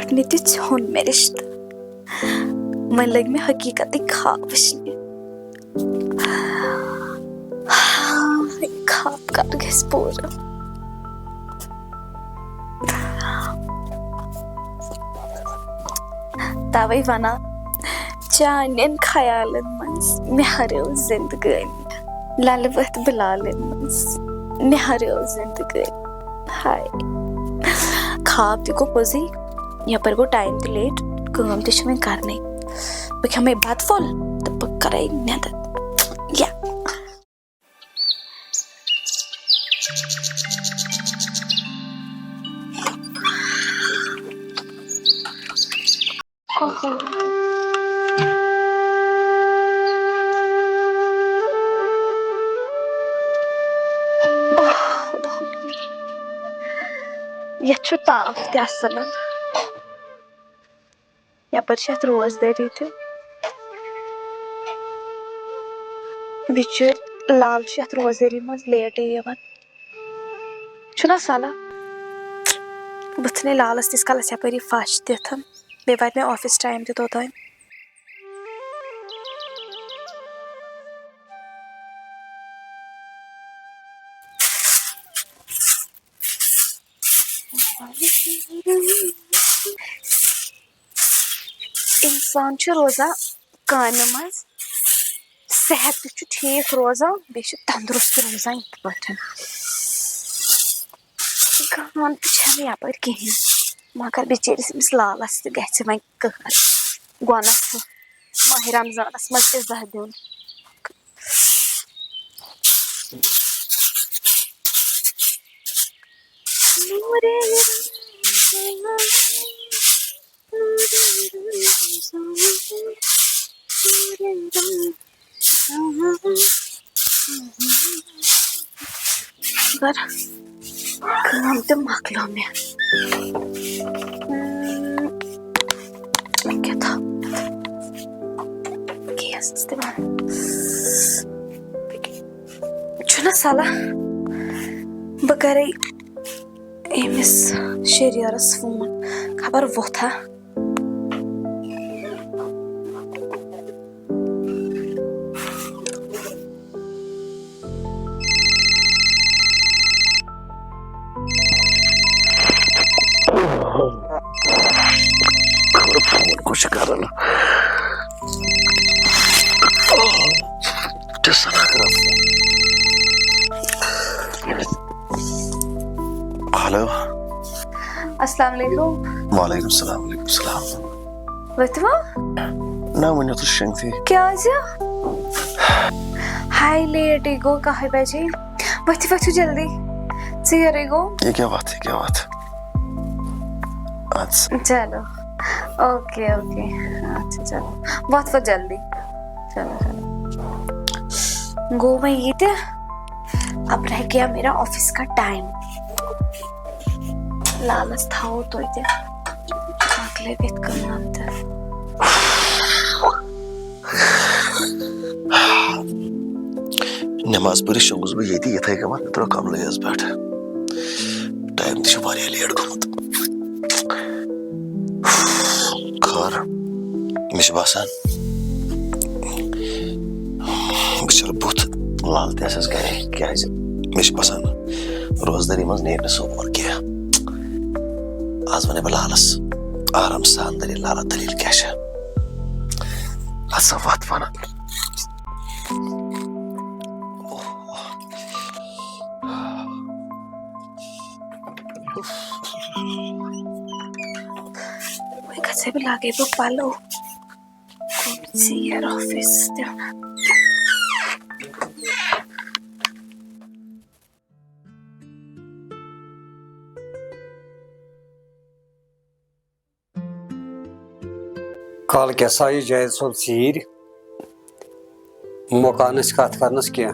गॉडने ते छोन मे रिश्ता मन लग में हकीकत ख्वाब वचने ख्वाब कर गस पूरा तवे वना चानन ख्यालन मज मे हरियो जिंदगानी ललवत बिलालन मज मे हरियो जिंदगानी हाय ख्वाब ते गो पोजी यपर गो टाइम ते लेट काम ते छमें करने बख हमें बात फुल तो बक करे नद या यह ताव ते असल यपर छत रोजदारी ते बिचुर लाल छत रोजदारी मज लेट यवन छुना साला बथने लालस तिस कालस यपरी फाश दिथन बे वात में ऑफिस टाइम ते तोतान इंसान छु रोजा काम मज सेहत छु ठीक रोजान बे तंदुरुस्त रोजान पठन काम छे यपर कहीं मगर बिचरिस मिस लालस ते गछ वह कहर गोनस माह रमजानस मज इज्जत दिन मगर काम तो मकलो में क्या था छुना साला बकरे एमिस शरियारस फोन खबर वो था फोन को शिकारला हेलो अस्सलाम वालेकुम वालेकुम सलाम वतवा ना मुझे तो शंक थी क्या जा हाय लेट गो कहे बजे वतवा तू जल्दी से गो ये क्या बात है अच्छा चलो ओके ओके अच्छा चलो बहुत जल्दी चलो गो मैं ये थे अब रह गया मेरा ऑफिस का टाइम लालच था वो तो इधर अगले बेत करना था नमाज पढ़ी शंगुस भी ये थे कि मैं तो काम लगे इस बैठ टाइम तो शुमारी लेट गमत खर मिश बासान बिचार बुत लाल तेसस गए क्या मिश बासान रोजदारी मज नेर सोमवार किया आज वने बलालस आराम सान दलील लाला दलील क्या है अच्छा बात बना कैसे भी लागे वो पालो सी यार ऑफिस कल क्या सा जायद सोल सीर मकानस कत करनस क्या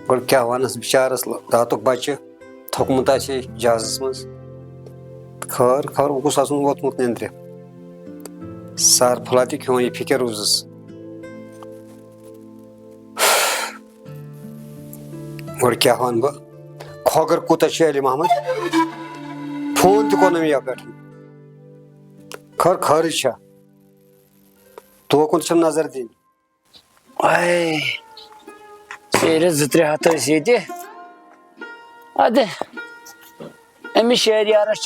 गोल क्या वनस बिचारस दातुक बच्चे थोकमुत जहाजस मज खर खबर वोस वोतमुत नंद्रे सार फुला खो यह फिक्र रूजस गोल क्या वन बह खोगर कूत अली महमद फोन तोन मे पे खर खर तोकुन नजर दिन सेरे 2-3 हथ ये अद अमिस शेर यारस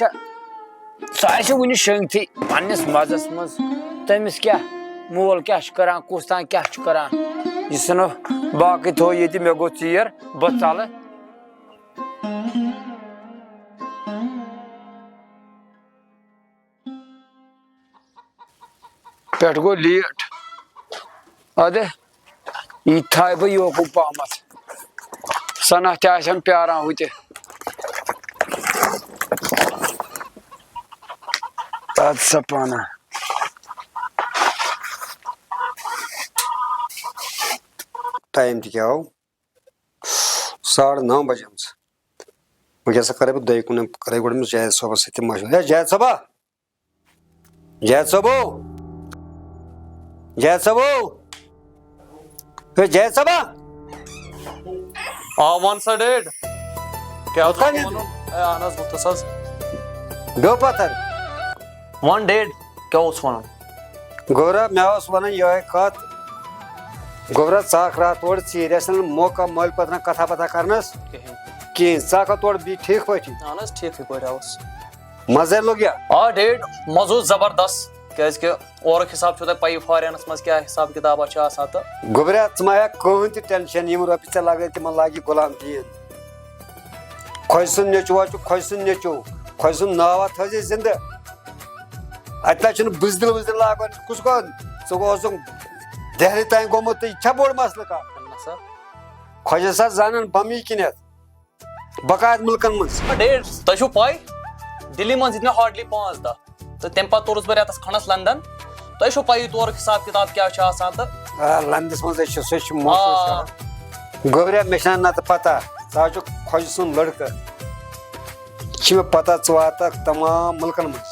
सह वन शंगथी पन्नस मजस मज तमिस क्या मोल क्या करान कुस तान क्या करान यह बाकी थो ये मे गो चीर बह चल पे गो लेट अद यह थाय बह योकू पहमत सना तन प्यार हु सपाना टाइम क्या 9:30 बजे वैसा करे बह दे कुन करे गोड़ जायद सोबस सत मशवर जायद सोबा जायद सोबो जायद सोबो जायद सोबा वन सा डेड क्या होता नहीं गो पत्थर वन डेड क्या वन गोरा मे वन यह कत गोबरा चाक रहा तोड़ चीर मौका मल पत कथा पथा करनस कहें चाक तोड़ भी ठीक पे ठीक पे मजा लोग डेड मज जबरदस्त क्या और हिसाब पी फॉरेनस मज क्या हिसाब किताबा तो गोबरा माया कहन टेंशन रोपी ऐ लगे तिम लागी गुलाम दीन खोज सुन नेचु वाचु खोज सुन नेचु खोज सुन नावा थे जिंद अत बुजदिल वुजदिल लागन कुस गो ो दिल्ली तान गोमुत यह बोड़ मसल कह खोजा सा जानन बमी किनत बकायद मुल्कन मज डेड तुम पै दिल्ली मज हार्डली 5 दह तो तम पे तोरस बह रेतस खंडस लंदन तुम पी तौर हिसाब किताब क्या तो लंदस मज गोबरिया मे नत पता सह खोज सुन लड़का मे पता वात तमाम मुल्कन मज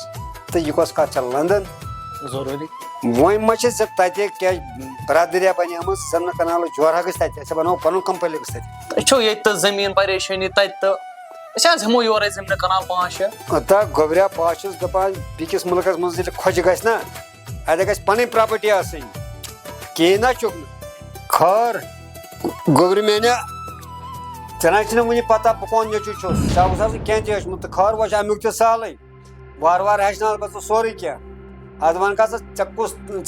तो यह कस कत लंदन जरूरी वो ते क्या बरादरिया बने जन कनाल जोरा गो बनो पन कंपलेक्स ये जमीन परेशानी तमो योर जमीन कनाल 5-6 गोबरिया बस दपान बिकिस मुल्कस मज खोज ग अत ग पन प्रॉपर्टी कहें ना चुक खर गोबर मेने ऐसा वन पता बह कौन नेचु क्या हेचमुत खर वो अमुक सहल वार वार हेचन बह सोरे क्या अद वन कस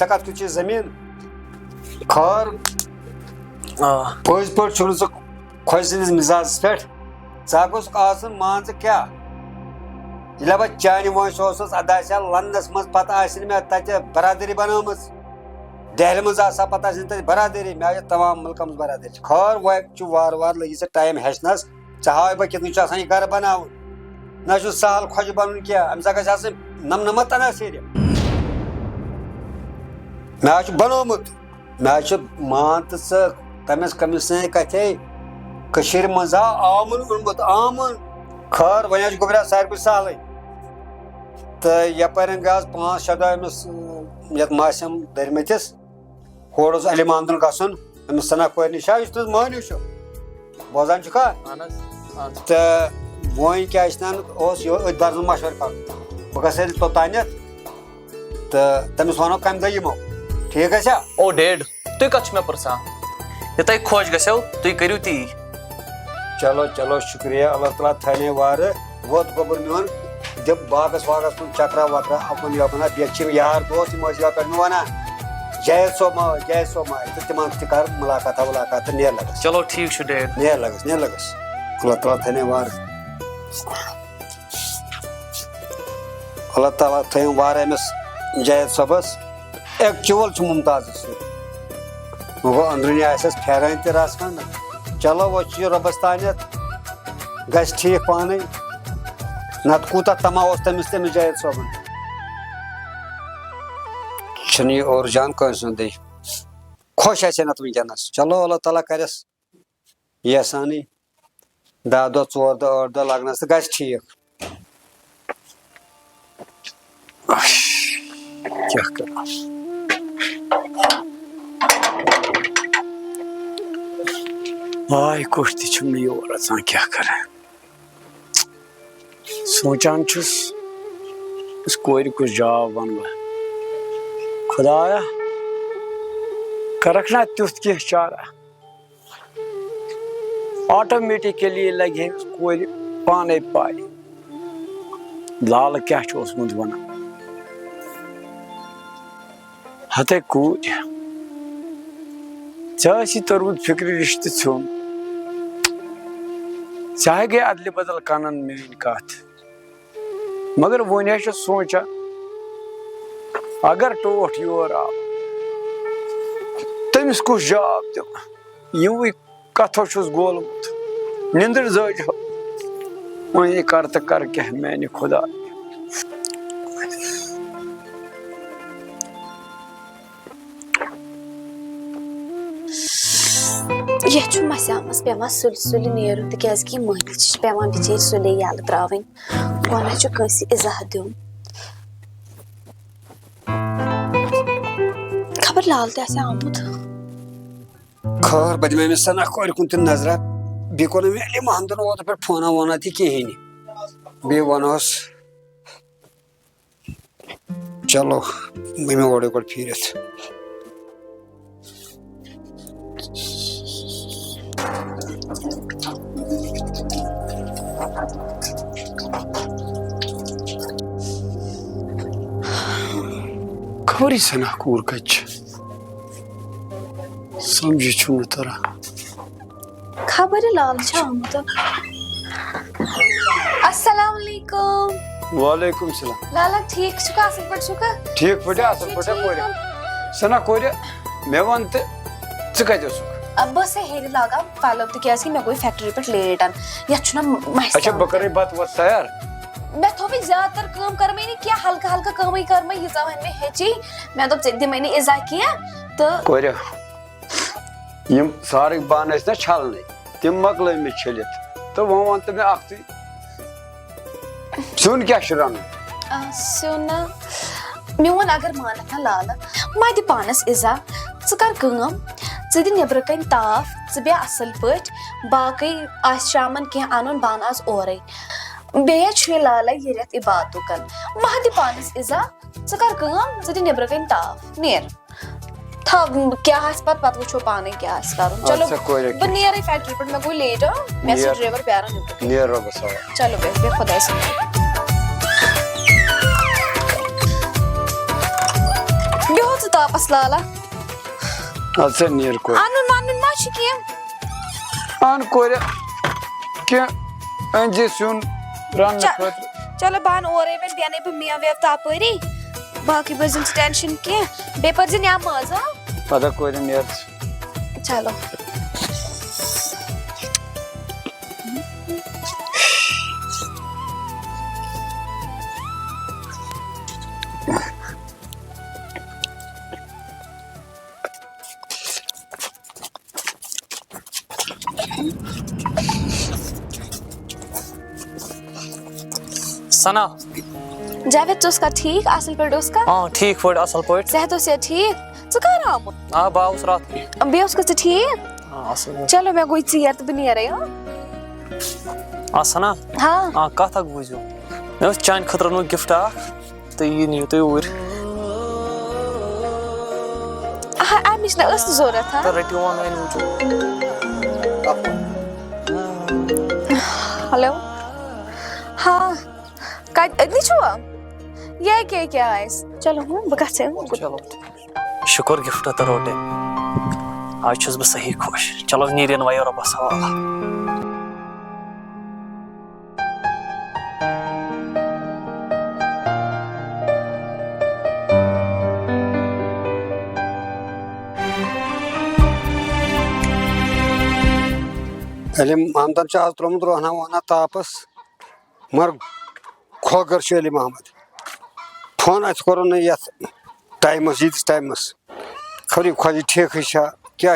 कत जमीन खर पज पे खोज सदिस मिजाज पे गोस मान क्या ये बह चाने वंश अदा लंदस मज पता मे तत बरादरी बनम दिल्ली मज पता बरादरी मे तमाम मुल्क मज बरादरी खर वार वार लगी टाइम हेचनस हाव बह कितन यह घर बना ना सहल खोज बन क्या अम्स ग नमनमत तना सेर मे बनोमुत मे मान तो तमिस कमिस कथे मज आमन ओनमुत आमन खर वन गोबरिया सारे सहल तो यपर गया 5-6 दह ये मासम दरमतिस हर अली मामदन गसन अमिस सना कोर निशा मानू बोजान तो वो क्या बर्न मशवर कर बह गोतान तो तमिस वनो कम दह यमो ठीक है ओ डेड तुम कत मे पुरसान ये तुम खोज गो तुम करू ती चलो चलो शुक्रिया अल्लाह ताला थाने वार वोत गोबर मोन दिप बागस वागस कुन चक्रा वक्रा अपन यपना बेच यार दोस्त मजा पे वन जय सोमा तो तिम कर मुलाकात नेर लगस चलो ठीक डेड नेर लगस अल्लाह ताला थाने वार अल्लाह ताला थे वार Amish Zayed Sobers actual Mumtaz वो अंदरूनी आस फेरान तस खंड चलो वो रबस तानत ग ठीक पान नत कूत तमा तमिस जयद सोबन और जान कह खुश आ नत वनकस चलो अल्लाह ताला करस यहसानी 10 दह 4 दह 8 दह लगनस तो ग ठीक क्या कर आय कुछ योर अचान क्या कर सोचान कोर कुछ जवाब वन बह खुदाया करखना तुथ कह चारा ऑटोमेटिकली लगे कोई पाने पाए लाल क्या ओसमुत वन हते कूद ची तोर्मुत फिक्र रिश्ते छुम चाहे गए अदल बदल कानन मेन कत मगर वन सोचा अगर टोट योर आव तमिस कुछ जवाब दिव यू कथो गोलमुत निंदर जज वही कर तो कर क्या मैंने खुदा यह मसामस पेवान सुल सुल नेरुन तिकाज कि महनिच पेवान बिचार सुले यल त्रावन वन कंस इजाह दिन खबर लाल ते आमुत खबर बद मे सना कोर कुन नजरा बे को मे अली महमदन वो पे फोन वोना थी कहीं बे वनोस चलो मैं ओडे को फिरत खबरी सना कूर कच समझी छु तरा खबर लाल आमुत अस्सलाम वालेकुम वालेकुम सलाम लाला ठीक छुका असल पट छुका ठीक पटे असल पटे कोरे सना कोरे मे वन त कत अब बस हेर लगा फॉलो तिकाज कि मैं कोई फैक्ट्री पे लेट अन या छुना अच्छा बकरे बात वो तैयार मैं तो भी ज्यादातर काम कर मैंने किया हल्का हल्का काम ही कर मैं ये जमाने में है जी मैं तो जिद्दी मैंने इजा किया तो कोरे यम सारे बान ना छलने तिम मकल में छलित तो वो वंत में अख्ती सुन क्या शरान सुना म्यून अगर मानत ना लाल मैं दि पानस इजा च कर काम च दि नेबर कन ताफ च बे असल पट बाकी आज शामन के अन बान आज ओरे बेया छ लाल ये रेत इबादत कन मह दि पानस इजा च कर काम च दि नेबर कन ताफ नेर था क्या हस पत वो पाने क्या हस करूं चलो ब नियर फैक्ट्री पर मैं कोई लेट मैं से ड्राइवर प्यारा नियर रो बस चलो बे खुदा से बहुत तापस लाला अच्छा नियर को आनुन माशी के आन कोरे के अंजे सुन रन चलो बान ओरे में बियाने पे मियां वेव तापरी बाकी बजन टेंशन के पेपर जन या मजा पता कोरे नियर चलो सना जावेद तो उसका ठीक असल पर उसका हाँ ठीक पड़ असल पड़ सेहत से ठीक तो कह रहा हूँ हाँ बाउस रात बे उसका तो ठीक हाँ असल चलो मैं कोई चीयर तो बनी रही हूँ हाँ सना हाँ हाँ कथ अक बुझो मे चान खतर नो गिफ्ट तो ये नहीं तो ऊर अमिश ना उस जरूरत था तो रटियो वन वन हेलो हाँ का इतनी छुआ ये क्या है चलो हूँ बकासे चलो शुक्र गिफ्ट तो रोटे आज छुस बस सही खुश चलो नीरियन वाई और बस हवाला अली महमदन आज त्रोमुत रोहना वोना तापस मर खोगर अली महमद फोन आज करो न ये टाइमस यीतिस टाइमस खरी खोजी ठीक क्या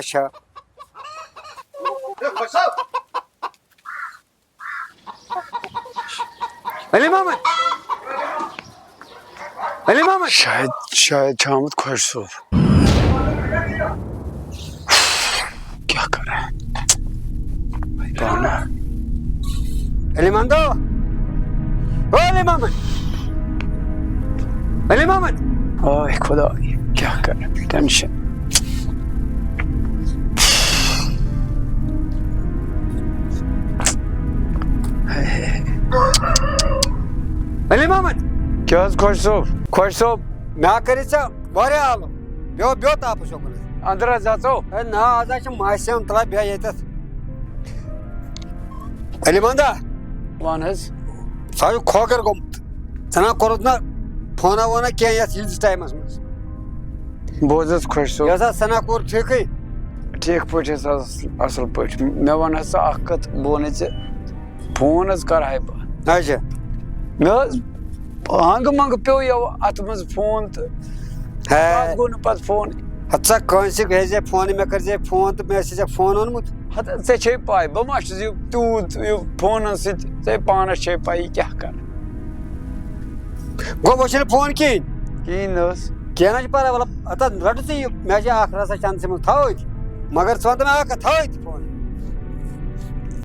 अली महमद शायद शामत खुश सो क्या कर रहे हैं अली मोहम्मद ओए खुदा क्या कर टेंशन अली मोहम्मद क्या खुश सोब मैं करे वारिया आलो ब्यो ताप शोकन अंदर जाओ ना आज मास्यम तला बे ये अली मंदा वन सह खोकर गोमुत तना कोर ना फोना वोना क्या यस टाइमस मज बोज खुश सोब यस सना कोर ठीक पे असल पे मे वन कत बोन फोन कर अच्छा मे हंग मंग पे अत मज फोन तो गो पे फोन हत्सा कंसे भेजे फोन मे कर फोन तो मे फोन ओनमुत ऐ पाई बह मा तूत फोन से पानस पाई क्या कर गो वो फोन कहीं क्या ना पर अत रट मे रसा चंद से थो मगर वन तो मे थो फोन